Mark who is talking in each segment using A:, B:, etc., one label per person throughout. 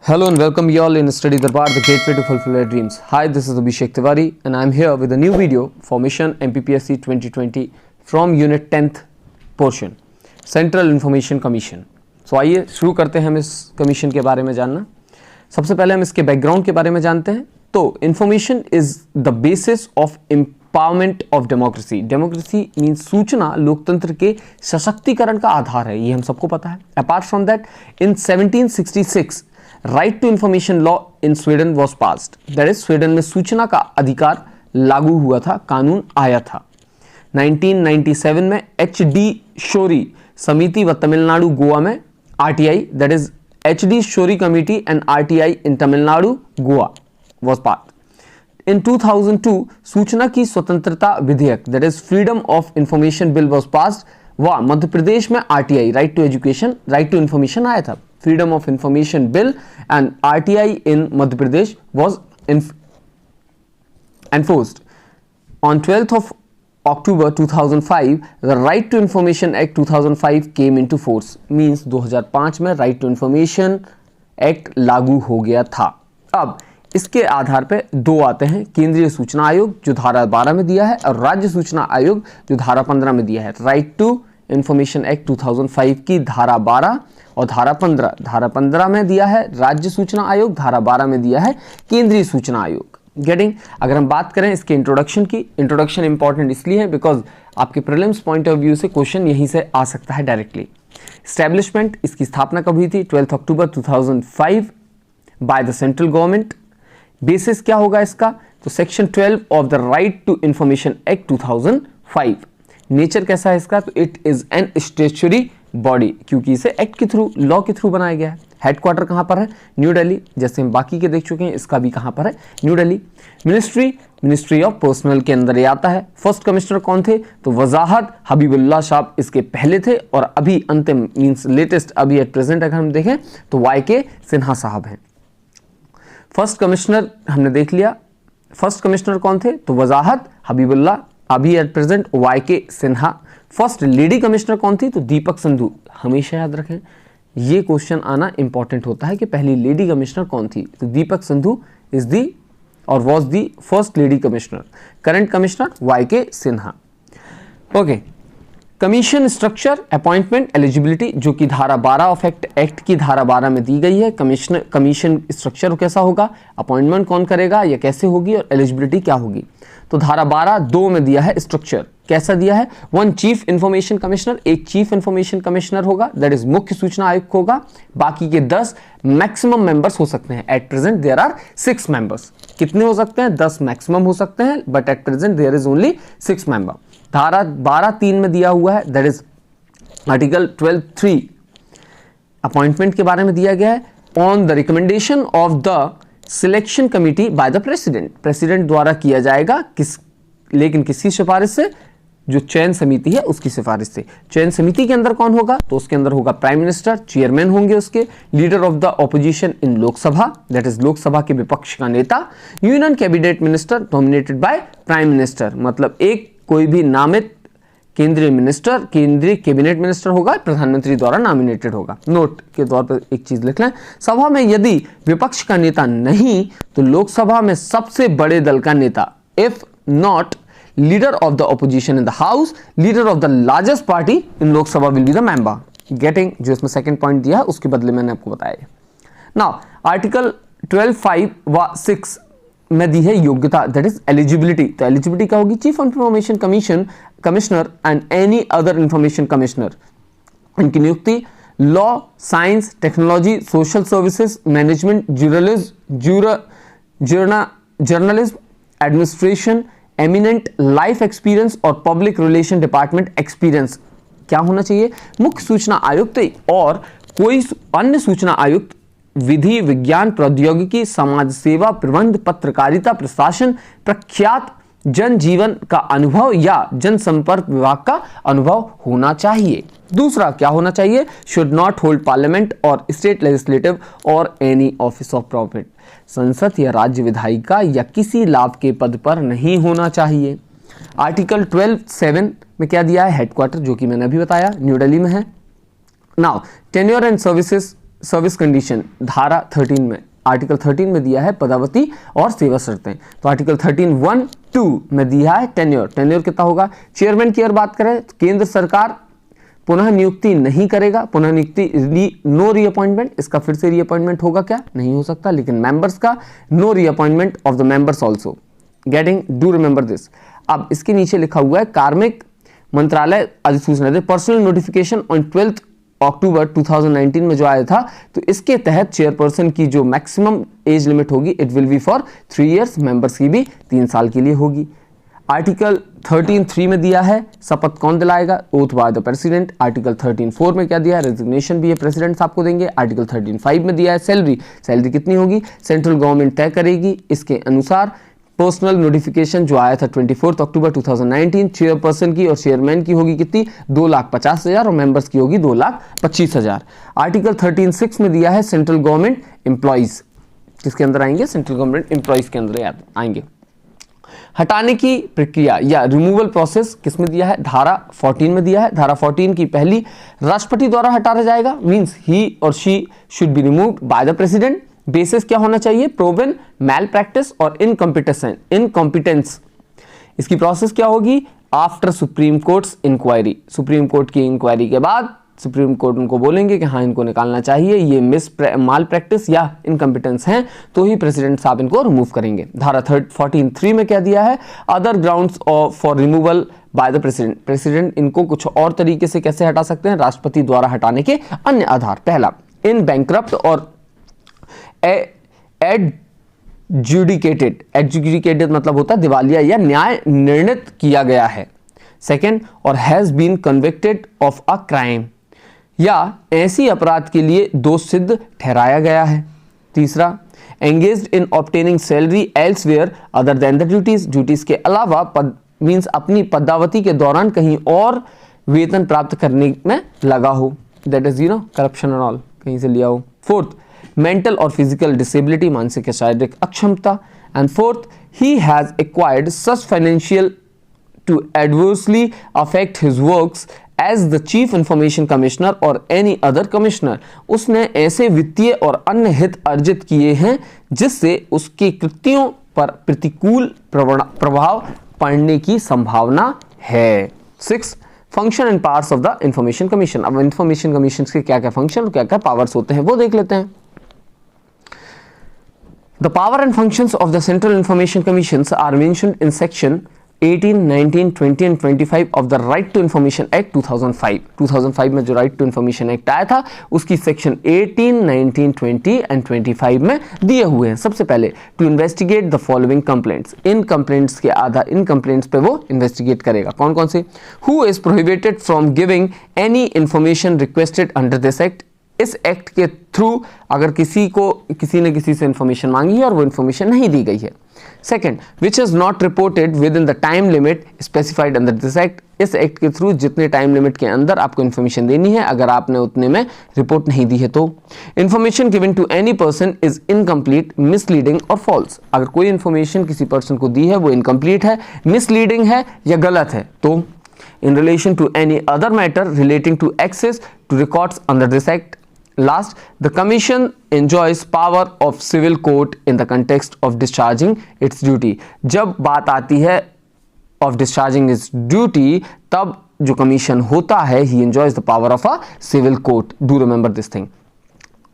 A: Hello and welcome you all in Study Darbar, the gateway to fulfill your dreams. Hi, this is Abhishek Tiwari and I am here with a new video for Mission MPPSC 2020 from Unit 10th portion, Central Information Commission. So आइए शुरू करते हैं हम इस commission के बारे में जानना। सबसे पहले हम इसके बैकग्राउंड के बारे में जानते हैं। तो information is the basis of empowerment of democracy. Democracy means सूचना लोकतंत्र के सशक्तिकरण का आधार है, ये हम सबको पता है। Apart from that, in 1766 right to information law in Sweden was passed. That is, Sweden में सूचना का अधिकार लागू हुआ था, कानून आया था। 1997 में HD शोरी समिति व तमिलनाडु गोवा में RTI, that is HD Shourie committee and RTI in Tamil Nadu Goa was passed. In 2002 सूचना की स्वतंत्रता विधेयक, that is freedom of information bill was passed व मध्य प्रदेश में RTI, right to education, right to information आया था। Freedom of Information Bill and RTI in Madhya Pradesh was enforced. On 12th of October 2005, the Right to Information Act 2005 came into force. Means 2005 में Right to Information Act लागू हो गया था। अब इसके आधार पे दो आते हैं, केंद्रीय सूचना आयोग जो धारा 12 में दिया है और राज्य सूचना आयोग जो धारा 15 में दिया है। राइट टू इंफॉर्मेशन एक्ट 2005 की धारा 12 और धारा 15, धारा 15 में दिया है राज्य सूचना आयोग, धारा 12 में दिया है केंद्रीय सूचना आयोग। गेटिंग, अगर हम बात करें इसके इंट्रोडक्शन की, इंट्रोडक्शन इंपॉर्टेंट इसलिए है बिकॉज आपके प्रीलिम्स पॉइंट ऑफ व्यू से क्वेश्चन यहीं से आ सकता है डायरेक्टली। एस्टैब्लिशमेंट, इसकी स्थापना कब हुई थी? 12 October 2005 by the central government. Basis क्या होगा इसका? तो section 12 of the right to information act 2005। Nature कैसा है इसका? तो it is an statutory body, क्योंकि इसे एक्ट के थ्रू, लॉ के थ्रू बनाया गया है। हेडक्वार्टर कहां पर है? न्यू दिल्ली, जैसे हम बाकी के देख चुके हैं, इसका भी कहां पर है? New Delhi. Ministry of personal के अंदर ये आता है। फर्स्ट कमिश्नर कौन थे? तो वजाहत हबीबुल्लाह साहब इसके पहले थे और अभी अंतिम मींस लेटेस्ट अभी एट प्रेजेंट अगर हम देखें तो YK सिन्हा साहब हैं। फर्स्ट कमिश्नर हमने देख लिया, फर्स्ट कमिश्नर कौन थे? तो वजाहत हबीबुल्लाह, अभी at present YK Sinha. First lady commissioner कौन थी? तो दीपक संधू। हमेशा याद रखें, ये क्वेश्चन आना इंपॉर्टेंट होता है कि पहली लेडी कमिश्नर कौन थी। तो दीपक संधू इज दी और was the first lady commissioner. Current commissioner YK Sinha. Okay, commission structure, appointment, eligibility, जो कि धारा 12 ऑफ एक्ट की धारा 12 में दी गई है। कमीशन स्ट्रक्चर कैसा होगा, अपॉइंटमेंट कौन करेगा या कैसे होगी, और एलिजिबिलिटी क्या होगी। तो धारा 12(2) में दिया है स्ट्रक्चर, कैसा दिया है? 1 चीफ इंफॉर्मेशन कमिश्नर, एक चीफ इंफॉर्मेशन कमिश्नर होगा, दैट इज मुख्य सूचना आयुक्त होगा। बाकी के 10 मैक्सिमम मेंबर्स हो सकते हैं। At present there are 6 members. कितने हो सकते हैं? 10 मैक्सिमम हो सकते हैं, but at present there is only 6 member. धारा 12(3) में दिया हुआ है, दैट इज आर्टिकल 12(3), अपॉइंटमेंट के बारे में दिया गया है। On the recommendation of the selection committee bye the president, president द्वारा किया जाएगा, लेकिन किसकी सिफारिश से? जो चयन समिति है उसकी सिफारिश से। चयन समिति के अंदर कौन होगा? तो उसके अंदर होगा प्राइम मिनिस्टर, चेयरमैन होंगे उसके, leader of the opposition in Lok Sabha, that is Lok Sabha के विपक्ष का नेता, union cabinet minister nominated by prime minister, मतलब एक कोई भी नामित केंद्रीय मिनिस्टर, केंद्रीय कैबिनेट मिनिस्टर होगा, प्रधानमंत्री द्वारा नॉमिनेटेड होगा। नोट के तौर पर एक चीज लिख लें, सभा में यदि विपक्ष का नेता नहीं तो लोकसभा में सबसे बड़े दल का नेता, if not leader of the opposition in the house, leader of the largest party in Lok Sabha will be the member. Getting, जो इसमें सेकंड पॉइंट दिया है उसके बदले मैंने आपको बताया। नाउ आर्टिकल 12(5) व 6 में दी है योग्यता, दैट इज एलिजिबिलिटी। तो एलिजिबिलिटी क्या होगी? Chief information commissioner and any other information commissioner, इनकी नियुक्ति law, science, technology, social services, management, journalism, administration, eminent life experience और पब्लिक रिलेशन डिपार्टमेंट एक्सपीरियंस क्या होना चाहिए? मुख्य सूचना आयुक्त और कोई अन्य सूचना आयुक्त, विधि, विज्ञान, प्रौद्योगिकी, समाज सेवा, प्रबंध, पत्रकारिता, प्रशासन, प्रख्यात जनजीवन का अनुभव या जनसंपर्क विभाग का अनुभव होना चाहिए। दूसरा क्या होना चाहिए? शुड नॉट होल्ड पार्लियामेंट और स्टेट लेजिस्लेटिव और एनी ऑफिस ऑफ प्रॉफिट, संसद या राज्य विधायिका या किसी लाभ के पद पर नहीं होना चाहिए। आर्टिकल 12(7) में क्या दिया है? हेडक्वार्टर, जो कि मैंने अभी बताया न्यू दिल्ली में है। Now tenure and services service condition धारा 13 में, आर्टिकल 13 में दिया है पदावती और सेवा शर्तें। तो आर्टिकल 13(1)(2) में दिया है टेन्योर। टेन्योर कितना होगा? चेयरमैन की अगर बात करें तो केंद्र सरकार पुनः नियुक्ति नहीं करेगा, पुनः नियुक्ति नो रीअपॉइंटमेंट, इसका फिर से रीअपॉइंटमेंट होगा क्या? नहीं हो सकता, लेकिन मेंबर्स का no reappointment of the members also getting, do remember this. अब इसके नीचे लिखा हुआ है कार्मिक मंत्रालय अधिसूचना दे, पर्सनल नोटिफिकेशन ऑन 12 अक्टूबर 2019 में जो आया था, तो इसके तहत चेयरपर्सन की जो मैक्सिमम एज लिमिट होगी it will be for 3 years, members की भी 3 साल के लिए होगी। आर्टिकल 13(3) में दिया है शपथ कौन दिलाएगा? Oath bye the president. Article 13(4) में क्या दिया है? रेजिग्नेशन भी है, प्रेसिडेंट साहब को देंगे। आर्टिकल 13(5) में दिया है सैलरी, सैलरी कितनी होगी? सेंट्रल गवर्नमेंट तय करेगी। इसके अनुसार पर्सनल नोटिफिकेशन जो आया था 24 अक्टूबर 2019, चेयरपर्सन की और चेयरमैन की होगी कितनी? 2,50,000 और मेंबर्स की होगी 2,25,000। आर्टिकल 13(6) में दिया है सेंट्रल गवर्नमेंट एम्प्लॉइज, किसके अंदर आएंगे? सेंट्रल गवर्नमेंट एम्प्लॉइज के अंदर आएंगे। हटाने की प्रक्रिया या रिमूवल प्रोसेस किसमें दिया है? धारा 14 में दिया है। धारा 14 की पहली, राष्ट्रपति द्वारा हटाया जाएगा, मींस ही और she should be removed by the president. Basis क्या होना चाहिए? प्रोवन मैल प्रैक्टिस और इनकॉम्पिटेंस। इसकी प्रोसेस क्या होगी? After supreme court's inquiry, supreme court की इंक्वायरी के बाद सुप्रीम कोर्ट उनको बोलेंगे कि हाँ इनको निकालना चाहिए, ये माल प्रैक्टिस या इनकम्पिटेंस हैं, तो ही प्रेसिडेंट साहब इनको रिमूव करेंगे। धारा 14(3) में क्या दिया है? Other grounds for removal bye the president, president इनको कुछ और तरीके से कैसे हटा सकते हैं? राष्ट्रपति द्वारा हटाने के अन्य आधार। पहला, इन बैंकरप्ट और एडजुडिकेटेड मतलब होता है दिवालिया या न्याय निर्णित किया गया है। सेकेंड, और has been convicted of a crime, या ऐसी अपराध के लिए दोष सिद्ध ठहराया गया है। तीसरा, engaged in obtaining salary elsewhere other than the duties, duties के अलावा मींस अपनी पदावती के दौरान कहीं और वेतन प्राप्त करने में लगा हो, that is corruption and all, कहीं से लिया हो। फोर्थ, मेंटल और फिजिकल डिसेबिलिटी, मानसिक या शारीरिक अक्षमता। And fourth, he has acquired such financial to adversely affect his works as the chief information commissioner और एनी अदर कमिश्नर, उसने ऐसे वित्तीय और अन्य हित अर्जित किए हैं जिससे उसके कृत्यों पर प्रतिकूल प्रभाव पड़ने की संभावना है। 6, function and powers of the information commission. अब इंफॉर्मेशन कमीशन के क्या क्या फंक्शन और क्या क्या पावर्स होते हैं वो देख लेते हैं। The power and functions of the Central Information Commissions are mentioned in section 18, 19, 20 and 25 of the Right to Information Act 2005. 2005 में जो Right to Information Act आया था उसकी section 18, 19, 20 and 25 में दिए हुए हैं। सबसे पहले to investigate the following complaints, in complaints के आधार, इन complaints पे वो investigate करेगा। कौन कौन से? Who is prohibited from giving any information requested under this act, इस एक्ट के थ्रू अगर किसी ने किसी से इंफॉर्मेशन मांगी है और वो इंफॉर्मेशन नहीं दी गई है। Second, which is not reported with in the time limit specified under this act, इस एक्ट के थ्रू जितने टाइम लिमिट के अंदर आपको इंफॉर्मेशन देनी है, अगर आपने उतने में रिपोर्ट नहीं दी है तो। Information given to any person is incomplete, misleading और फॉल्स, अगर कोई इंफॉर्मेशन किसी पर्सन को दी है वो इनकम्प्लीट है, मिसलीडिंग है या गलत है तो। in relation to any other matter relating to access to records under this act. Last, the Commission enjoys power of civil court in the context of discharging its duty. जब बात आती है of discharging its duty, तब जो commission होता है he enjoys the power of a civil court. Do remember this thing.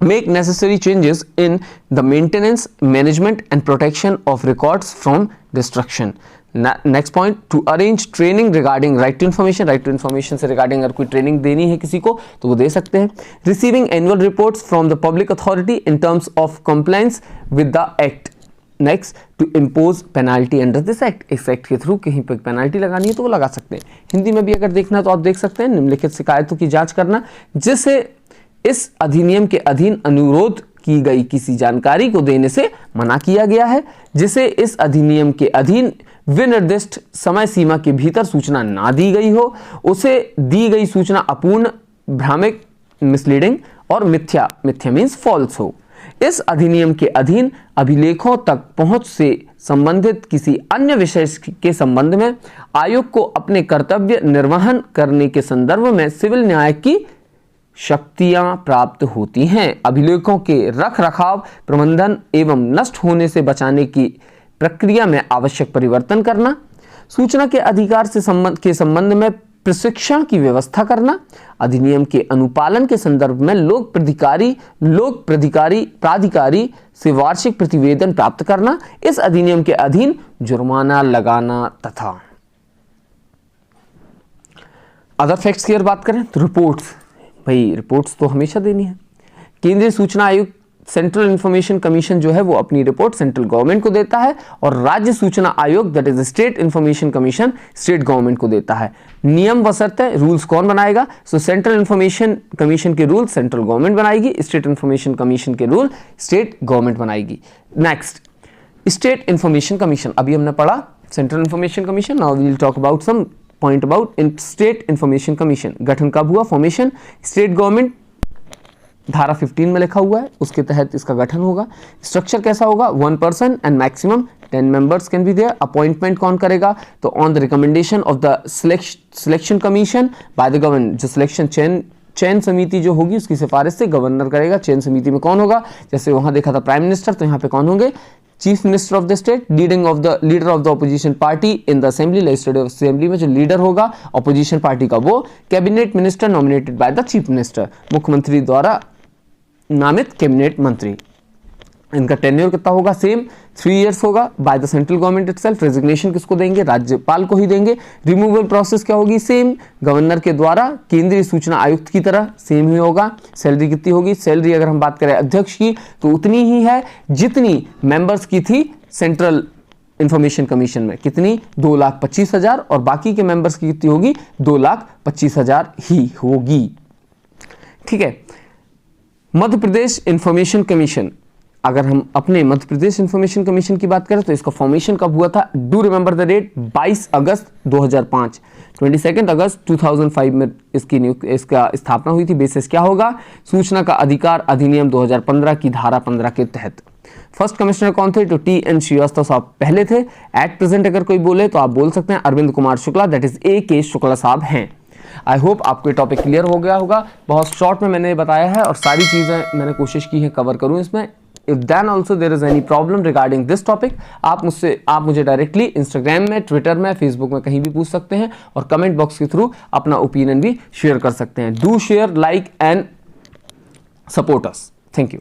A: Make necessary changes in the maintenance, management and protection of records from destruction. Next point, to arrange training regarding right to information, right to information से regarding अगर कोई training देनी है किसी को तो वो दे सकते हैं। Receiving annual reports from the public authority in terms of compliance with the act. Next, to impose penalty under this act, इस एक्ट के थ्रू कहीं पर पेनाल्टी लगानी है तो वो लगा सकते हैं। हिंदी में भी अगर देखना तो आप देख सकते हैं, निम्नलिखित शिकायतों की जांच करना जिससे इस अधिनियम के अधीन अनुरोध की गई किसी जानकारी को देने से मना किया गया है, जिसे इस अधिनियम के अधीन विनिर्दिष्ट समय सीमा के भीतर सूचना ना दी गई हो, उसे दी गई सूचना अपूर्ण, भ्रामक, मिसलीडिंग और मिथ्या मीन्स फॉल्स हो। इस अधिनियम के अधीन अभिलेखों तक पहुंच से संबंधित किसी अन्य विषय के संबंध में आयोग को अपने कर्तव्य निर्वहन करने के संदर्भ में सिविल न्याय की शक्तियां प्राप्त होती हैं। अभिलेखों के रख रखाव, प्रबंधन एवं नष्ट होने से बचाने की प्रक्रिया में आवश्यक परिवर्तन करना, सूचना के अधिकार से संबंध में प्रशिक्षण की व्यवस्था करना, अधिनियम के अनुपालन के संदर्भ में लोक प्राधिकारी से वार्षिक प्रतिवेदन प्राप्त करना, इस अधिनियम के अधीन जुर्माना लगाना तथा अदर फैक्ट्स की अगर बात करें तो रिपोर्ट्स, भाई रिपोर्ट्स तो हमेशा देनी है। केंद्रीय सूचना आयोग सेंट्रल इंफॉर्मेशन कमीशन जो है वो अपनी रिपोर्ट सेंट्रल गवर्नमेंट को देता है और राज्य सूचना आयोग that is state information commission state government को देता है। नियम व शर्तें, रूल्स कौन बनाएगा? सो सेंट्रल इंफॉर्मेशन कमीशन के रूल सेंट्रल गवर्नमेंट बनाएगी, स्टेट इंफॉर्मेशन कमीशन के रूल स्टेट गवर्नमेंट बनाएगी। नेक्स्ट, स्टेट इंफॉर्मेशन कमीशन, अभी हमने पढ़ा central information commission, now we will talk about some point about in state information commission. गठन कब हुआ? फॉर्मेशन स्टेट गवर्नमेंट धारा 15 में लिखा हुआ है, उसके तहत इसका गठन होगा। स्ट्रक्चर कैसा होगा? 1 person and maximum 10 members can be there. Appointment कौन करेगा? तो on the recommendation of the selection commission by the governor, जो सिलेक्शन चयन समिति जो होगी उसकी सिफारिश से गवर्नर करेगा। चयन समिति में कौन होगा? जैसे वहां देखा था प्राइम मिनिस्टर, तो यहाँ पे कौन होंगे? Chief minister of the state, leader of the opposition party in the assembly, legislative assembly में जो लीडर होगा ऑपोजिशन पार्टी का वो cabinet minister nominated by the chief minister, मुख्यमंत्री द्वारा नामित कैबिनेट मंत्री। इनका टेन्योर कितना होगा? सेम 3 इयर्स होगा bye the central government itself. Resignation किसको देंगे? राज्यपाल को ही देंगे। रिमूवल प्रोसेस क्या होगी? सेम गवर्नर के द्वारा केंद्रीय सूचना आयुक्त की तरह सेम ही होगा। सैलरी कितनी होगी? सैलरी अगर हम बात करें अध्यक्ष की तो उतनी ही है जितनी मेंबर्स की थी सेंट्रल इंफॉर्मेशन कमीशन में। कितनी? 2,25,000 और बाकी के मेंबर्स की कितनी होगी? 2,25,000 ही होगी। ठीक है। मध्य प्रदेश इंफॉर्मेशन कमीशन, अगर हम अपने मध्य प्रदेश इंफॉर्मेशन कमीशन की बात करें तो इसका फॉर्मेशन कब हुआ था? डू रिमेंबर द डेट, 22 अगस्त 2005, 22 अगस्त 2005 में इसका स्थापना हुई थी। बेसिस क्या होगा? सूचना का अधिकार अधिनियम 2015 की धारा 15 के तहत। फर्स्ट कमिश्नर कौन थे? तो टी.एन. श्रीवास्तव साहब पहले थे। एट प्रेजेंट अगर कोई बोले तो आप बोल सकते हैं Arvind Kumar Shukla, that is A.K. Shukla साहब हैं। आई होप आपको टॉपिक क्लियर हो गया होगा। बहुत शॉर्ट में मैंने बताया है और सारी चीज़ें मैंने कोशिश की है कवर करूं इसमें। If then also there is any problem regarding this topic, आप मुझे डायरेक्टली इंस्टाग्राम में, ट्विटर में, फेसबुक में कहीं भी पूछ सकते हैं और कमेंट बॉक्स के थ्रू अपना ओपिनियन भी शेयर कर सकते हैं। Do share, like and support us. Thank you.